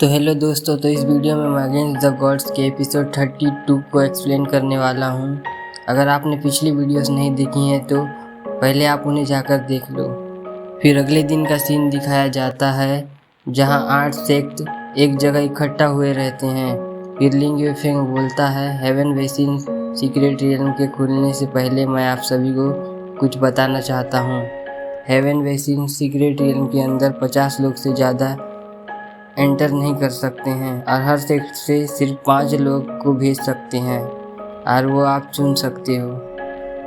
तो हेलो दोस्तों, तो इस वीडियो में मैं अगेंस्ट द गॉड्स के एपिसोड 32 को एक्सप्लेन करने वाला हूँ। अगर आपने पिछली वीडियोस नहीं देखी हैं तो पहले आप उन्हें जाकर देख लो। फिर अगले दिन का सीन दिखाया जाता है जहाँ 8 सेक्ट एक जगह इकट्ठा हुए रहते हैं। फिर लिंग यूफेंग बोलता है, हेवन वेसिन सीक्रेट रियल्म के खुलने से पहले मैं आप सभी को कुछ बताना चाहता हूँ। हेवन वेसिन सीक्रेट रियल्म के अंदर 50 लोग से ज़्यादा एंटर नहीं कर सकते हैं और हर सेक्ट से सिर्फ 5 लोग को भेज सकते हैं और वो आप चुन सकते हो।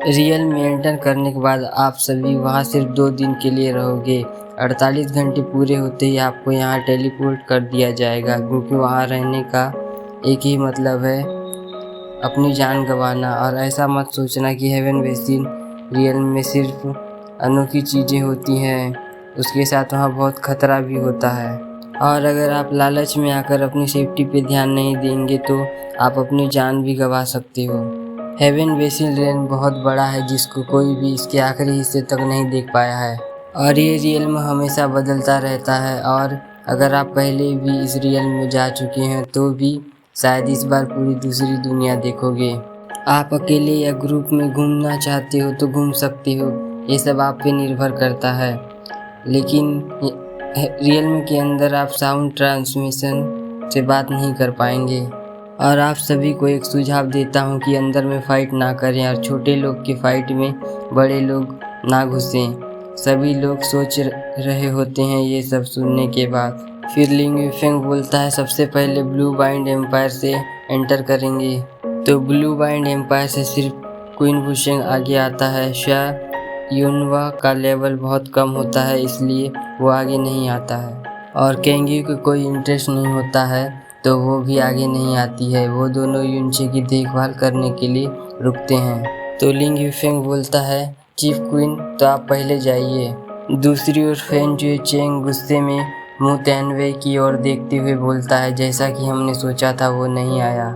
रियल में एंटर करने के बाद आप सभी वहाँ सिर्फ 2 दिन के लिए रहोगे। 48 घंटे पूरे होते ही आपको यहाँ टेलीपोर्ट कर दिया जाएगा, क्योंकि वहाँ रहने का एक ही मतलब है, अपनी जान गंवाना। और ऐसा मत सोचना कि हेवन वेसिन रियल में सिर्फ अनोखी चीज़ें होती हैं, उसके साथ वहाँ बहुत खतरा भी होता है। और अगर आप लालच में आकर अपनी सेफ्टी पे ध्यान नहीं देंगे तो आप अपनी जान भी गंवा सकते हो। हेवन वेसिन रियल्म बहुत बड़ा है, जिसको कोई भी इसके आखिरी हिस्से तक नहीं देख पाया है और ये रियल्म हमेशा बदलता रहता है। और अगर आप पहले भी इस रियल्म में जा चुके हैं तो भी शायद इस बार पूरी दूसरी दुनिया देखोगे। आप अकेले या ग्रुप में घूमना चाहते हो तो घूम सकते हो, ये सब आप पे निर्भर करता है। लेकिन रियल्म के अंदर आप साउंड ट्रांसमिशन से बात नहीं कर पाएंगे। और आप सभी को एक सुझाव देता हूँ कि अंदर में फ़ाइट ना करें और छोटे लोग के फाइट में बड़े लोग ना घुसें। सभी लोग सोच रहे होते हैं ये सब सुनने के बाद। फिर लिंग यूफेंग बोलता है, सबसे पहले ब्लू बाइंड एम्पायर से एंटर करेंगे। तो ब्लू बाइंड एम्पायर से सिर्फ क्वीन वुशेंग आगे आता है। शायद युनवा का लेवल बहुत कम होता है, इसलिए वो आगे नहीं आता है। और केंगी को कोई इंटरेस्ट नहीं होता है तो वो भी आगे नहीं आती है। वो दोनों युनचे की देखभाल करने के लिए रुकते हैं। तो लिंग यूफेंग बोलता है, चीफ क्वीन तो आप पहले जाइए। दूसरी ओर फेन जुएचेंग गुस्से में मुंह तैनवे की ओर देखते हुए बोलता है, जैसा कि हमने सोचा था वो नहीं आया।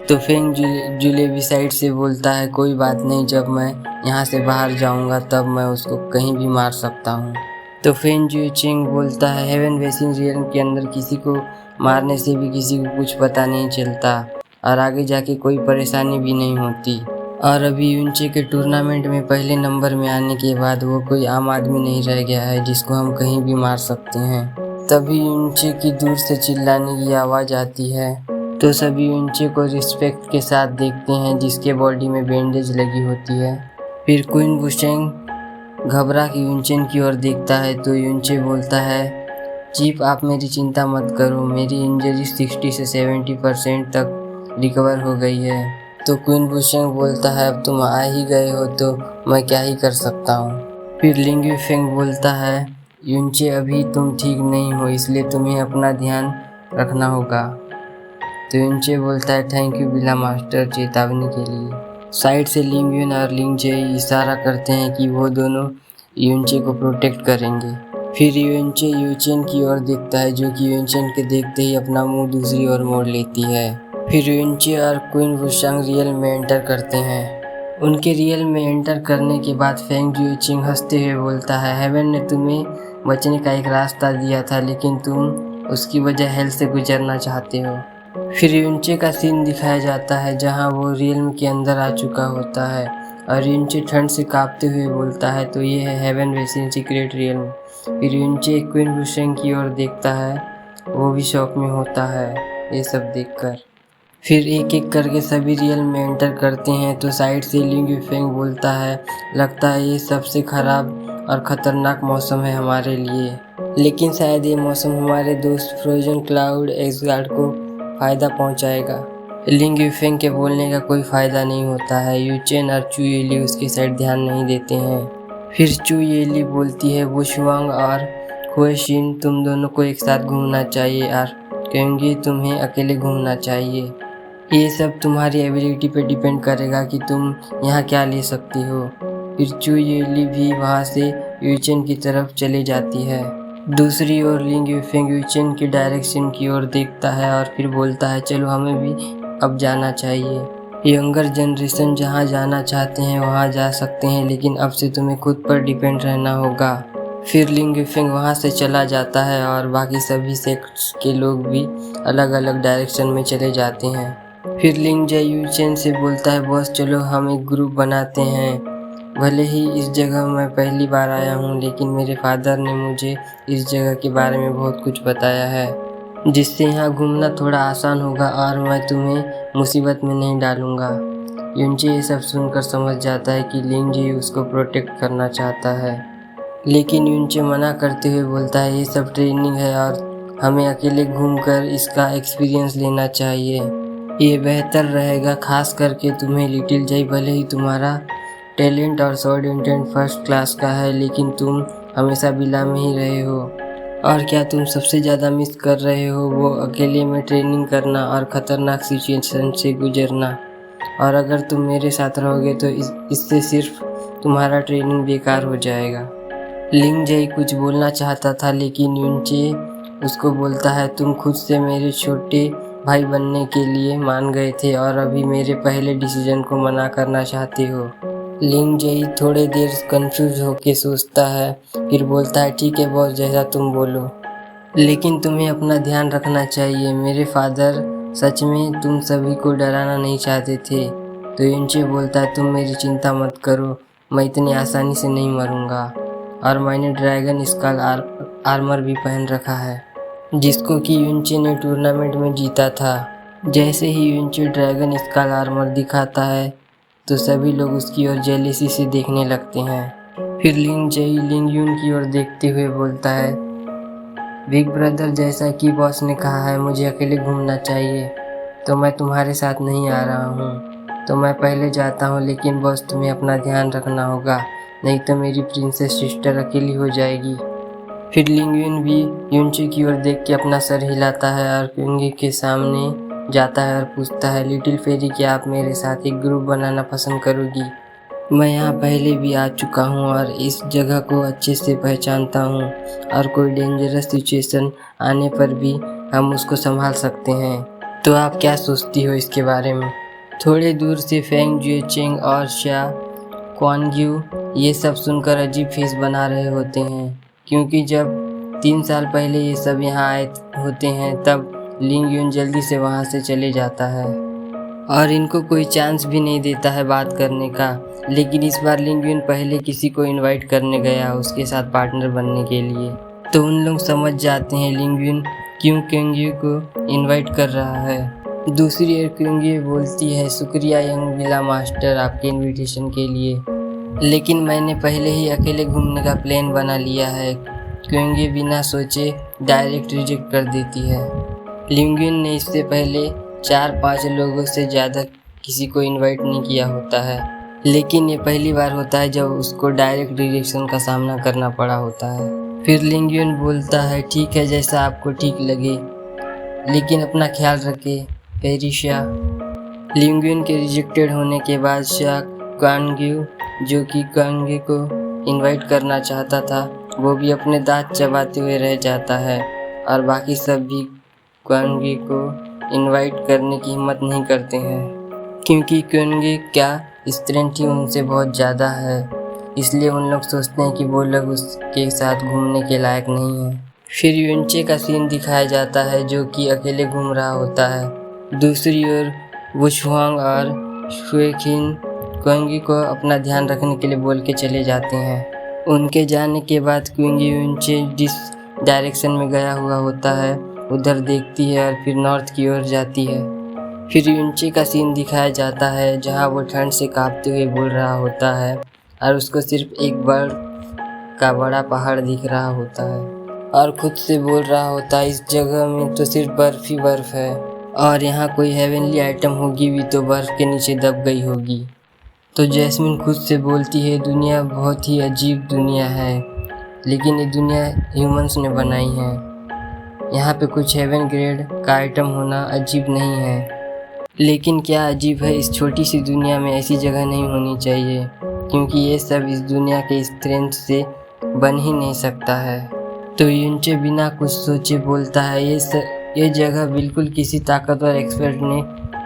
तो फेंग जुलेबी साइड से बोलता है, कोई बात नहीं, जब मैं यहाँ से बाहर जाऊँगा तब मैं उसको कहीं भी मार सकता हूँ। तो फेन जुएचेंग बोलता है, हेवन वेसिन रियल्म के अंदर किसी को मारने से भी किसी को कुछ पता नहीं चलता और आगे जाके कोई परेशानी भी नहीं होती। और अभी युनचे के टूर्नामेंट में पहले नंबर में आने के बाद वो कोई आम आदमी नहीं रह गया है जिसको हम कहीं भी मार सकते हैं। तभी युनचे की दूर से चिल्लाने की आवाज़ आती है। तो सभी युनचे को रिस्पेक्ट के साथ देखते हैं, जिसके बॉडी में बैंडेज लगी होती है। फिर क्वीन वुशेंग घबरा के युनचेन की ओर देखता है तो युनचे बोलता है, चीफ आप मेरी चिंता मत करो, मेरी इंजरी 60 से 70% तक रिकवर हो गई है। तो क्वीन वुशेंग बोलता है, अब तुम आ ही गए हो तो मैं क्या ही कर सकता हूँ। फिर लिंग यूफेंग बोलता है, युनचे अभी तुम ठीक नहीं हो, इसलिए तुम्हें अपना ध्यान रखना होगा। तो युनचे बोलता है, थैंक यू बिला मास्टर चेतावनी के लिए। साइड से लिंग युन और लिंग जे इशारा करते हैं कि वो दोनों युनचे को प्रोटेक्ट करेंगे। फिर युनचे युचेन की ओर देखता है, जो कि युनचेन के देखते ही अपना मुंह दूसरी ओर मोड़ लेती है। फिर युनचे और क्वीन वुशेंग रियल में एंटर करते हैं। उनके रियल में एंटर करने के बाद फेंग जुएचिंग हंसते हुए बोलता है, हेवन ने तुम्हें बचने का एक रास्ता दिया था, लेकिन तुम उसकी वजह हेल से गुजरना चाहते हो। फिर युनचे का सीन दिखाया जाता है जहां वो रियल्म के अंदर आ चुका होता है और युनचे ठंड से कांपते हुए बोलता है, तो ये है हेवन वेसिन सीक्रेट रियल्म। फिर युनचे क्वीन वुशेंग की ओर देखता है, वो भी शौक में होता है ये सब देखकर। फिर एक एक करके सभी रियल में एंटर करते हैं। तो साइड से लिंग यूफेंग बोलता है, लगता है ये सबसे खराब और ख़तरनाक मौसम है हमारे लिए, लेकिन शायद ये मौसम हमारे दोस्त फ्रोजन क्लाउड एक्सगार्ड को फ़ायदा पहुंचाएगा। लिंग यूफेंग के बोलने का कोई फ़ायदा नहीं होता है। यूचेन और चू येली उसके साइड ध्यान नहीं देते हैं। फिर चू येली बोलती है, वुशवांग और खुएशिन तुम दोनों को एक साथ घूमना चाहिए और क्योंकि तुम्हें अकेले घूमना चाहिए। ये सब तुम्हारी एबिलिटी पे डिपेंड करेगा कि तुम यहाँ क्या ले सकती हो। फिर चू येली भी वहाँ से यूचेन की तरफ चली जाती है। दूसरी ओर लिंग यूफेंग यूचेन की डायरेक्शन की ओर देखता है और फिर बोलता है, चलो हमें भी अब जाना चाहिए। यंगर जनरेशन जहाँ जाना चाहते हैं वहाँ जा सकते हैं, लेकिन अब से तुम्हें खुद पर डिपेंड रहना होगा। फिर लिंग युफेंग वहाँ से चला जाता है और बाकी सभी सेक्ट्स के लोग भी अलग अलग डायरेक्शन में चले जाते हैं। फिर लिंग जयूचेन से बोलता है, बॉस चलो हम एक ग्रुप बनाते हैं। भले ही इस जगह मैं पहली बार आया हूँ, लेकिन मेरे फादर ने मुझे इस जगह के बारे में बहुत कुछ बताया है, जिससे यहाँ घूमना थोड़ा आसान होगा और मैं तुम्हें मुसीबत में नहीं डालूँगा। युनचे ये सब सुनकर समझ जाता है कि लिंग जी उसको प्रोटेक्ट करना चाहता है, लेकिन युनचे मना करते हुए बोलता है, ये सब ट्रेनिंग है और हमें अकेले घूमकर इसका एक्सपीरियंस लेना चाहिए। ये बेहतर रहेगा, खास करके तुम्हें लिटिल जय। भले ही तुम्हारा टैलेंट और स्वॉर्ड इंटेंट फर्स्ट क्लास का है, लेकिन तुम हमेशा बिला में ही रहे हो, और क्या तुम सबसे ज़्यादा मिस कर रहे हो वो अकेले में ट्रेनिंग करना और ख़तरनाक सिचुएशन से गुजरना। और अगर तुम मेरे साथ रहोगे तो इससे सिर्फ तुम्हारा ट्रेनिंग बेकार हो जाएगा। लिंग जय कुछ बोलना चाहता था, लेकिन युनचे उसको बोलता है, तुम खुद से मेरे छोटे भाई बनने के लिए मान गए थे और अभी मेरे पहले डिसीजन को मना करना चाहते हो। लिंग जय थोड़े देर कंफ्यूज होके सोचता है, फिर बोलता है, ठीक है बॉस, जैसा तुम बोलो, लेकिन तुम्हें अपना ध्यान रखना चाहिए। मेरे फादर सच में तुम सभी को डराना नहीं चाहते थे। तो युनचे बोलता है, तुम मेरी चिंता मत करो, मैं इतनी आसानी से नहीं मरूंगा, और मैंने ड्रैगन स्कल आर्मर भी पहन रखा है, जिसको कि युनचे ने टूर्नामेंट में जीता था। जैसे ही युनचे ड्रैगन स्कल आर्मर दिखाता है तो सभी लोग उसकी ओर जेलिसी से देखने लगते हैं। फिर लिंग जय लिंग यून की ओर देखते हुए बोलता है, बिग ब्रदर, जैसा कि बॉस ने कहा है मुझे अकेले घूमना चाहिए, तो मैं तुम्हारे साथ नहीं आ रहा हूँ। तो मैं पहले जाता हूँ, लेकिन बॉस तुम्हें अपना ध्यान रखना होगा, नहीं तो मेरी प्रिंसेस सिस्टर अकेली हो जाएगी। फिर लिंग यून भी युनचे की ओर देख के अपना सर हिलाता है और क्योंगी के सामने जाता है और पूछता है, लिटिल फेरी, क्या आप मेरे साथ एक ग्रुप बनाना पसंद करोगी? मैं यहाँ पहले भी आ चुका हूँ और इस जगह को अच्छे से पहचानता हूँ, और कोई डेंजरस सिचुएशन आने पर भी हम उसको संभाल सकते हैं। तो आप क्या सोचती हो इसके बारे में? थोड़े दूर से फेंग जुएचेंग और शा क्वानग्यू ये सब सुनकर अजीब फेस बना रहे होते हैं, क्योंकि जब 3 साल पहले ये सब यहाँ आए होते हैं तब लिंग यून जल्दी से वहाँ से चले जाता है और इनको कोई चांस भी नहीं देता है बात करने का। लेकिन इस बार लिंग यून पहले किसी को इनवाइट करने गया उसके साथ पार्टनर बनने के लिए, तो उन लोग समझ जाते हैं लिंग यून क्यों क्योंगी को इनवाइट कर रहा है। दूसरी ओर क्योंगी बोलती है, शुक्रिया यंग विला मास्टर आपके इनविटेशन के लिए, लेकिन मैंने पहले ही अकेले घूमने का प्लान बना लिया है। क्योंगी बिना सोचे डायरेक्ट रिजेक्ट कर देती है। लिंग यून ने इससे पहले 4-5 लोगों से ज़्यादा किसी को इनवाइट नहीं किया होता है, लेकिन ये पहली बार होता है जब उसको डायरेक्ट रिजेक्शन का सामना करना पड़ा होता है। फिर लिंग यून बोलता है, ठीक है, जैसा आपको ठीक लगे, लेकिन अपना ख्याल रखें पेरिशा। लिंग यून के रिजेक्टेड होने के बाद शा क्वानग्यू, जो कि क्वांगे को इनवाइट करना चाहता था, वो भी अपने दांत चबाते हुए रह जाता है, और बाकी सब भी क्वांगे को इनवाइट करने की हिम्मत नहीं करते हैं, क्योंकि क्वांगे क्या स्ट्रेंथ ही उनसे बहुत ज़्यादा है, इसलिए उन लोग सोचते हैं कि वो लोग उसके साथ घूमने के लायक नहीं है। फिर युनचे का सीन दिखाया जाता है जो कि अकेले घूम रहा होता है। दूसरी ओर वुशुआंग और शुएखिन क्वांगी को अपना ध्यान रखने के लिए बोल के चले जाते हैं। उनके जाने के बाद क्वांगी युनचे जिस डायरेक्शन में गया हुआ होता है उधर देखती है और फिर नॉर्थ की ओर जाती है। फिर युनचे का सीन दिखाया जाता है जहां वो ठंड से कांपते हुए बोल रहा होता है और उसको सिर्फ एक बर्फ का बड़ा पहाड़ दिख रहा होता है और खुद से बोल रहा होता है, इस जगह में तो सिर्फ बर्फ ही बर्फ है, और यहाँ कोई हेवनली आइटम होगी भी तो बर्फ के नीचे दब गई होगी। तो जैस्मिन खुद से बोलती है, दुनिया बहुत ही अजीब दुनिया है, लेकिन ये दुनिया ह्यूमंस ने बनाई है। यहाँ पे कुछ हेवन ग्रेड का आइटम होना अजीब नहीं है, लेकिन क्या अजीब है, इस छोटी सी दुनिया में ऐसी जगह नहीं होनी चाहिए, क्योंकि ये सब इस दुनिया के स्ट्रेंथ से बन ही नहीं सकता है। तो युनचे बिना कुछ सोचे बोलता है, ये जगह बिल्कुल किसी ताकतवर एक्सपर्ट ने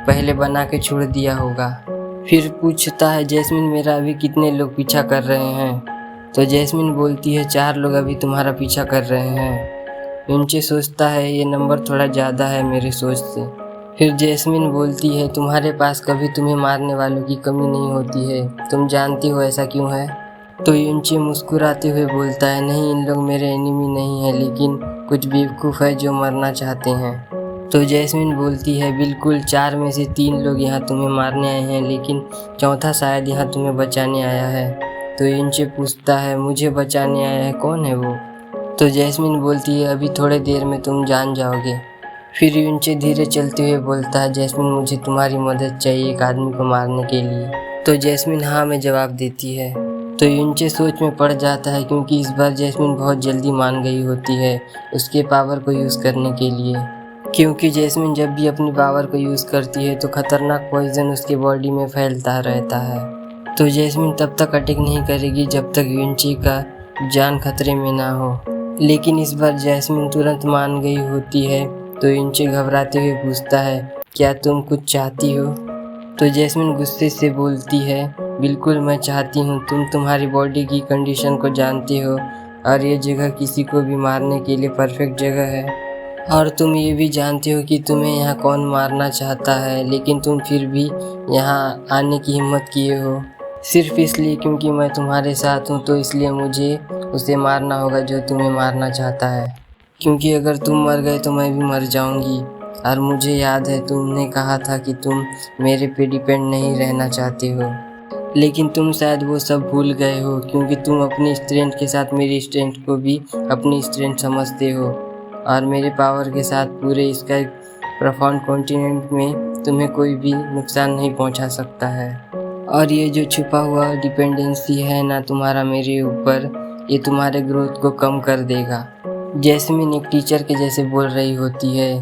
पहले बना के छोड़ दिया होगा। फिर पूछता है, जैस्मिन, मेरा अभी कितने लोग पीछा कर रहे हैं? तो जैस्मिन बोलती है 4 लोग अभी तुम्हारा पीछा कर रहे हैं। यूनचे सोचता है ये नंबर थोड़ा ज़्यादा है मेरे सोच से। फिर जैस्मिन बोलती है तुम्हारे पास कभी तुम्हें मारने वालों की कमी नहीं होती है, तुम जानती हो ऐसा क्यों है? तो यूनचे मुस्कुराते हुए बोलता है नहीं, इन लोग मेरे एनिमी नहीं है, लेकिन कुछ बेवकूफ़ है जो मरना चाहते हैं। तो जैस्मिन बोलती है बिल्कुल, 4 में से 3 लोग यहाँ तुम्हें मारने आए हैं, लेकिन चौथा शायद यहाँ तुम्हें बचाने आया है। तो यूनचे पूछता है मुझे बचाने आया है, कौन है वो? तो जैस्मिन बोलती है अभी थोड़े देर में तुम जान जाओगे। फिर यूनचे धीरे चलते हुए बोलता है जैस्मिन मुझे तुम्हारी मदद चाहिए एक आदमी को मारने के लिए। तो जैस्मिन हाँ में जवाब देती है। तो यूनचे सोच में पड़ जाता है क्योंकि इस बार जैस्मिन बहुत जल्दी मान गई होती है उसके पावर को यूज़ करने के लिए, क्योंकि जैस्मिन जब भी अपनी पावर को यूज़ करती है तो खतरनाक पॉइजन उसके बॉडी में फैलता रहता है। तो जैस्मिन तब तक अटैक नहीं करेगी जब तक यूनचे का जान खतरे में ना हो, लेकिन इस बार जैस्मिन तुरंत मान गई होती है। तो यूनचे घबराते हुए पूछता है क्या तुम कुछ चाहती हो? तो जैस्मिन गुस्से से बोलती है बिल्कुल मैं चाहती हूँ, तुम तुम्हारी बॉडी की कंडीशन को जानती हो और ये जगह किसी को भी मारने के लिए परफेक्ट जगह है, और तुम ये भी जानती हो कि तुम्हें यहाँ कौन मारना चाहता है, लेकिन तुम फिर भी यहाँ आने की हिम्मत किए हो सिर्फ इसलिए क्योंकि मैं तुम्हारे साथ हूँ, तो इसलिए मुझे उसे मारना होगा जो तुम्हें मारना चाहता है, क्योंकि अगर तुम मर गए तो मैं भी मर जाऊंगी। और मुझे याद है तुमने कहा था कि तुम मेरे पे डिपेंड नहीं रहना चाहते हो, लेकिन तुम शायद वो सब भूल गए हो क्योंकि तुम अपनी स्ट्रेंथ के साथ मेरी स्ट्रेंथ को भी अपनी स्ट्रेंथ समझते हो, और मेरे पावर के साथ पूरे स्काई प्रोफाउंड कॉन्टिनेंट में तुम्हें कोई भी नुकसान नहीं पहुंचा सकता है। और ये जो छुपा हुआ डिपेंडेंसी है ना तुम्हारा मेरे ऊपर, ये तुम्हारे ग्रोथ को कम कर देगा। जैस्मिन एक टीचर के जैसे बोल रही होती है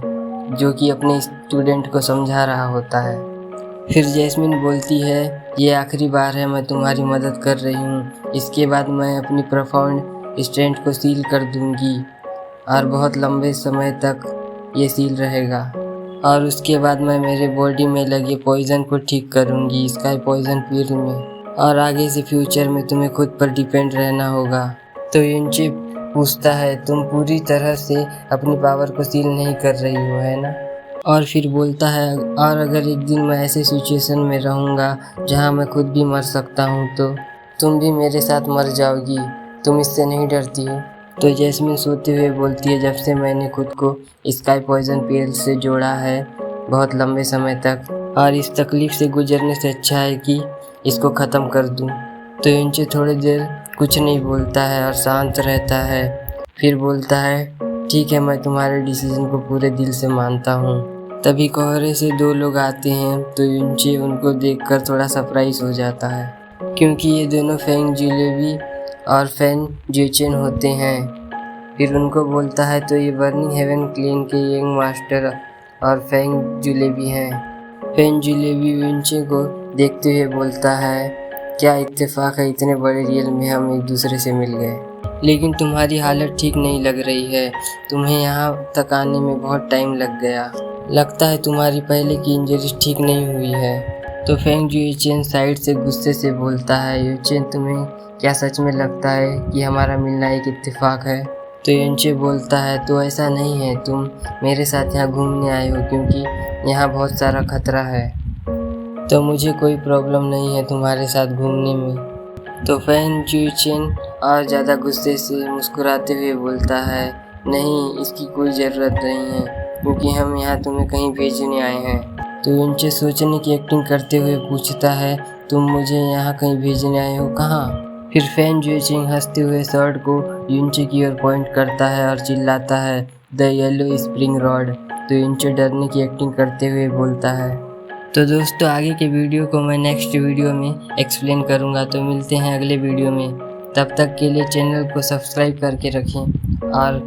जो कि अपने स्टूडेंट को समझा रहा होता है। फिर जैस्मिन बोलती है ये आखिरी बार है मैं तुम्हारी मदद कर रही हूँ, इसके बाद मैं अपनी प्रोफाउंड स्ट्रेंथ को सील कर दूंगी और बहुत लंबे समय तक ये सील रहेगा, और उसके बाद मैं मेरे बॉडी में लगे पॉइजन को ठीक करूँगी स्काई पॉइजन पील में, और आगे से फ्यूचर में तुम्हें खुद पर डिपेंड रहना होगा। तो यूनचे पूछता है तुम पूरी तरह से अपनी पावर को सील नहीं कर रही हो है ना? और फिर बोलता है और अगर एक दिन मैं ऐसे सिचुएशन में रहूँगा जहाँ मैं खुद भी मर सकता हूँ तो तुम भी मेरे साथ मर जाओगी, तुम इससे नहीं डरती हो? तो जैस्मिन सोते हुए बोलती है जब से मैंने खुद को स्काई पॉइजन पील से जोड़ा है बहुत लंबे समय तक, और इस तकलीफ़ से गुजरने से अच्छा है कि इसको ख़त्म कर दूँ। तो यूनचे थोड़ी देर कुछ नहीं बोलता है और शांत रहता है। फिर बोलता है ठीक है मैं तुम्हारे डिसीजन को पूरे दिल से मानता हूँ। तभी कोहरे से 2 लोग आते हैं, तो यूनचे उनको देखकर थोड़ा सरप्राइज हो जाता है क्योंकि ये दोनों फेंग जुलेबी और फैन जेचेन होते हैं। फिर उनको बोलता है तो ये बर्निंग हेवन क्लीन के यंग मास्टर और फेंग जुलेबी हैं। फेंग जुलेबी यूनचे को देखते हुए बोलता है क्या इत्तेफाक है, इतने बड़े रियल में हम एक दूसरे से मिल गए, लेकिन तुम्हारी हालत ठीक नहीं लग रही है, तुम्हें यहाँ तक आने में बहुत टाइम लग गया, लगता है तुम्हारी पहले की इंजरी ठीक नहीं हुई है। तो फेंग यूचेन साइड से गुस्से से बोलता है यूचेन तुम्हें क्या सच में लगता है कि हमारा मिलना एक इत्तेफाक है? तो यूनचे बोलता है तो ऐसा नहीं है, तुम मेरे साथ यहाँ घूमने आए हो क्योंकि यहाँ बहुत सारा खतरा है, तो मुझे कोई प्रॉब्लम नहीं है तुम्हारे साथ घूमने में। तो फेंग यूचेन और ज़्यादा गुस्से से मुस्कुराते हुए बोलता है नहीं इसकी कोई ज़रूरत नहीं है क्योंकि हम यहाँ तुम्हें कहीं भेजने आए हैं। तो यूनचे सोचने की एक्टिंग करते हुए पूछता है तुम मुझे यहाँ कहीं भेजने आए हो, कहाँ? फिर फेंग यूचेन हंसते हुए शर्ट को यूनचे की ओर पॉइंट करता है और चिल्लाता है द येलो स्प्रिंग रॉड। तो यूनचे डरने की एक्टिंग करते हुए बोलता है। तो दोस्तों आगे के वीडियो को मैं नेक्स्ट वीडियो में एक्सप्लेन करूँगा, तो मिलते हैं अगले वीडियो में। तब तक के लिए चैनल को सब्सक्राइब करके रखें और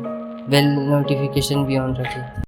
बेल नोटिफिकेशन भी ऑन रखें।